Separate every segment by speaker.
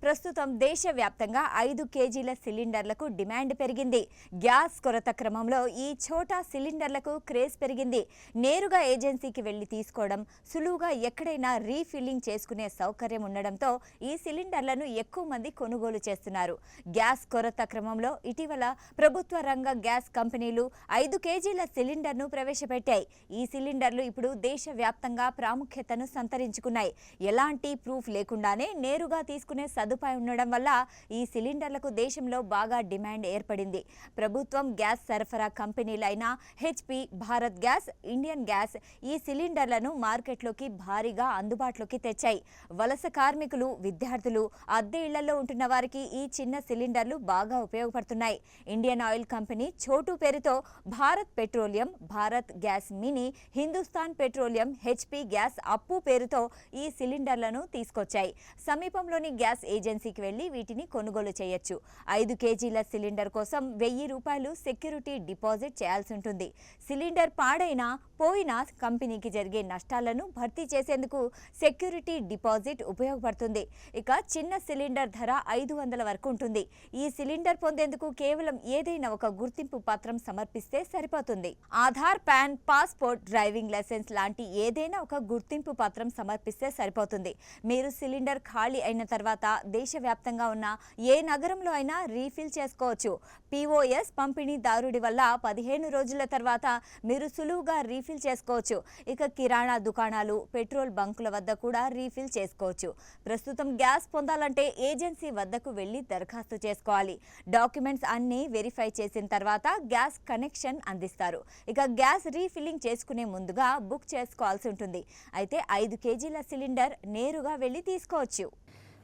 Speaker 1: ప్రస్తుతం దేశవ్యాప్తంగా 5 కేజీల సిలిండర్లకు డిమాండ్ పెరిగింది. గ్యాస్ కొరత క్రమంలో ఈ చోటా సిలిండర్లకు క్రేజ్ పెరిగింది. నేరుగా ఏజెన్సీకి వెళ్లి తీసుకోవడం, సులువుగా ఎక్కడైనా రీఫిల్లింగ్ చేసుకునే సౌకర్యం ఉండడంతో ఈ సిలిండర్లను ఎక్కువ మంది కొనుగోలు చేస్తున్నారు. గ్యాస్ కొరత క్రమంలో ఇటీవల ప్రభుత్వ రంగ గ్యాస్ కంపెనీలు 5 కేజీల సిలిండర్ను ప్రవేశపెట్టాయి. ఈ సిలిండర్లు ఇప్పుడు దేశవ్యాప్తంగా ప్రాముఖ్యతను సంతరించుకున్నాయి. ఎలాంటి ప్రూఫ్ లేకుండానే నేరుగా తీసుకునే సదుపాయం ఉండడం వల్ల ఈ సిలిండర్లకు దేశంలో బాగా డిమాండ్ ఏర్పడింది. ప్రభుత్వం గ్యాస్ సరఫరా కంపెనీలైన HP, Bharat gas, Indian gas ఈ సిలిండర్లను మార్కెట్లోకి భారీగా అందుబాటులోకి తెచ్చాయి. వలస కార్మికులు, విద్యార్థులు, అద్దె ఇళ్లలో ఉంటున్న వారికి ఈ చిన్న సిలిండర్లు బాగా ఉపయోగపడుతున్నాయి. ఇండియన్ ఆయిల్ కంపెనీ ఛోటు పేరుతో Bharat petroleum, Bharat gas mini, Hindustan petroleum, HP gas అప్పు పేరుతో ఈ సిలిండర్లను తీసుకొచ్చాయి. సమీపంలోని గ్యాస్ ఏజెన్సీకి వెళ్లి వీటిని కొనుగోలు చేయొచ్చు. 5 కేజీల సిలిండర్ కోసం ₹1000 సెక్యూరిటీ డిపాజిట్ చేయాల్సి ఉంటుంది. సిలిండర్ పాడైనా, పోయినా కంపెనీకి జరిగే నష్టాలను భర్తీ చేసేందుకు సెక్యూరిటీ డిపాజిట్ ఉపయోగపడుతుంది. ఇక చిన్న సిలిండర్ ధర 500 వరకు ఉంటుంది. ఈ సిలిండర్ పొందేందుకు కేవలం ఏదైనా ఒక గుర్తింపు పత్రం సమర్పిస్తే సరిపోతుంది. Aadhaar, PAN, passport, driving licence లాంటి ఏదైనా ఒక గుర్తింపు పత్రం సమర్పిస్తే సరిపోతుంది. మీరు సిలిండర్ ఖాళీ అయిన తర్వాత దేశవ్యాప్తంగా ఉన్న ఏ నగరంలో అయినా రీఫిల్ చేసుకోవచ్చు. పిఓఎస్ పంపిణీదారుడి వల్ల 15 రోజుల తర్వాత మీరు సులువుగా రీఫిల్ చేసుకోవచ్చు. ఇక కిరాణా దుకాణాలు, పెట్రోల్ బంకుల వద్ద కూడా రీఫిల్ చేసుకోవచ్చు. ప్రస్తుతం గ్యాస్ పొందాలంటే ఏజెన్సీ వద్దకు వెళ్లి దరఖాస్తు చేసుకోవాలి. డాక్యుమెంట్స్ అన్నీ వెరిఫై చేసిన తర్వాత గ్యాస్ కనెక్షన్ అందిస్తారు. ఇక గ్యాస్ రీఫిల్లింగ్ చేసుకునే ముందుగా బుక్ చేసుకోవాల్సి ఉంటుంది. అయితే 5 కేజీల సిలిండర్ నేరుగా వెళ్లి తీసుకోవచ్చు.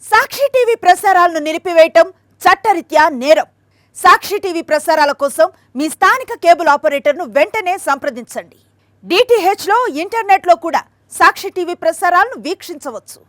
Speaker 2: సాక్షి టీవీ ప్రసారాలను నిలిపివేయటం చట్టరీత్యా నేరం. సాక్షి టీవీ ప్రసారాల కోసం మీ స్థానిక కేబుల్ ఆపరేటర్ను వెంటనే సంప్రదించండి. డిటిహెచ్లో, ఇంటర్నెట్లో కూడా సాక్షి టీవీ ప్రసారాలను వీక్షించవచ్చు.